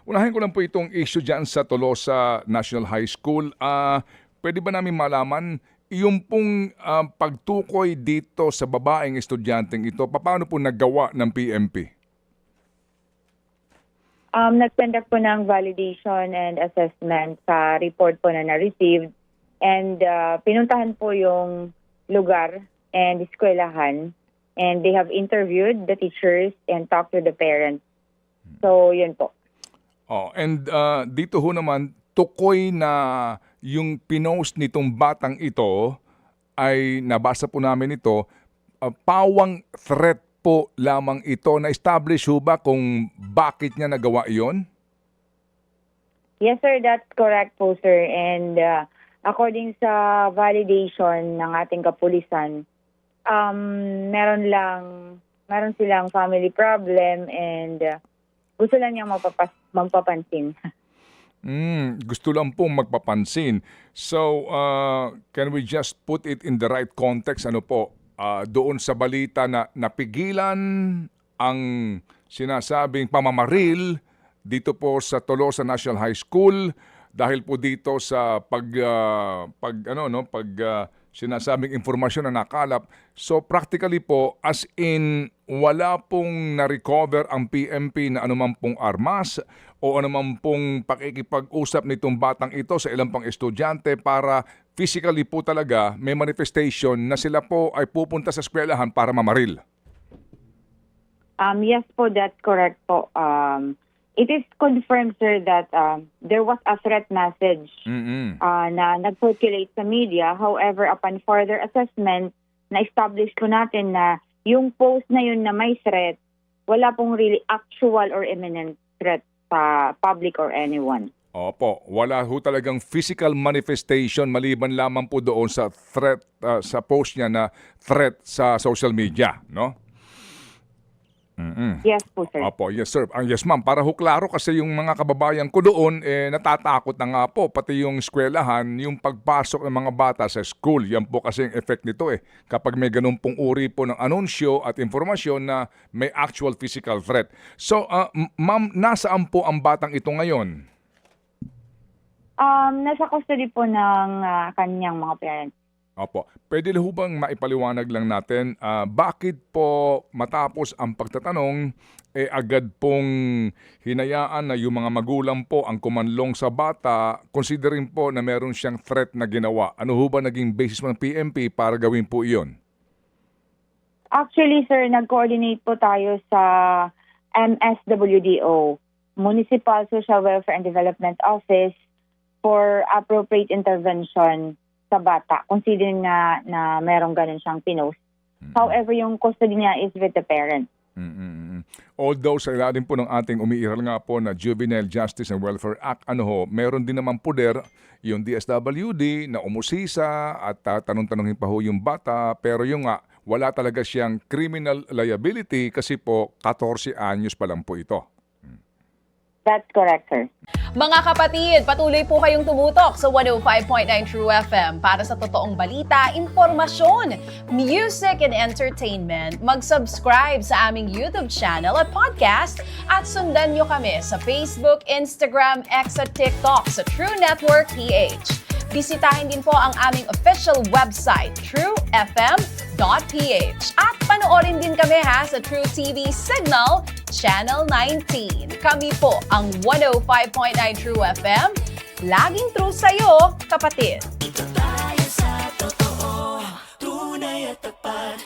Unahin ko lang po itong issue dyan sa Tolosa National High School. Pwede ba namin malaman yung pong pagtukoy dito sa babaeng estudyanteng ito, paano po naggawa ng PMP? Nag-conduct po ng validation and assessment sa report po na na-received. And pinuntahan po yung lugar and eskwelahan. And they have interviewed the teachers and talked to the parents. So, yun po. And dito ho naman, tukoy na yung pinost nitong batang ito ay nabasa po namin ito, pawang threat po lamang ito. Na-establish ho ba kung bakit niya nagawa iyon? Yes, sir. That's correct po, sir. And according sa validation ng ating kapulisan, meron silang family problem and gusto lang niyang magpapansin. Gusto lang pong magpapansin. So, can we just put it in the right context? Ano po, doon sa balita na napigilan ang sinasabing pamamaril dito po sa Tolosa National High School dahil po dito sa sinasabing informasyon na nakalap. So practically po, as in wala pong na-recover ang PMP na anuman pong armas o anuman pong pakikipag-usap nitong batang ito sa ilang pang estudyante para physically po talaga may manifestation na sila po ay pupunta sa eskwelahan para mamaril. Yes po, that's correct po. It is confirmed, sir, that there was a threat message na nag-circulate sa media. However, upon further assessment, na-establish po natin na yung post na yun na may threat, wala pong really actual or imminent threat sa public or anyone. Opo, wala ho talagang physical manifestation maliban lamang po doon sa threat, sa post niya na threat sa social media, no? Yes po, sir. Opo, yes sir. Yes ma'am, para ho klaro kasi yung mga kababayan ko doon natatakot na nga po pati yung eskwelahan, yung pagpasok ng mga bata sa school. Yan po kasi yung effect nito kapag may ganun pong uri po ng anunsyo at informasyon na may actual physical threat. So, ma'am, nasaan po ang batang ito ngayon? Nasa custody po ng kanyang mga parents. Opo. Pwede ho bang maipaliwanag lang natin bakit po matapos ang pagtatanong agad pong hinayaan na yung mga magulang po ang kumanlong sa bata considering po na meron siyang threat na ginawa? Ano ho ba naging basis ng PMP para gawin po iyon? Actually, sir, nag-coordinate po tayo sa MSWDO, Municipal Social Welfare and Development Office, for appropriate intervention sa bata, considering na merong ganun siyang pinost. However, yung custody niya is with the parents. Although sa ilalim po ng ating umiiral nga po na Juvenile Justice and Welfare Act, meron din naman poder yung DSWD na umusisa at tanong-tanongin pa ho yung bata, pero yung nga, wala talaga siyang criminal liability kasi po 14 anyos pa lang po ito. That's correct, sir. Mga kapatid, patuloy po kayong tumutok sa 105.9 True FM para sa totoong balita, impormasyon, music and entertainment. Mag-subscribe sa aming YouTube channel at podcast at sundan nyo kami sa Facebook, Instagram, X at TikTok sa True Network PH. Bisitahin din po ang aming official website, truefm.ph. At panoorin din kami sa True TV Signal, Channel 19. Kami po ang 105.9 True FM. Laging true sa'yo, kapatid.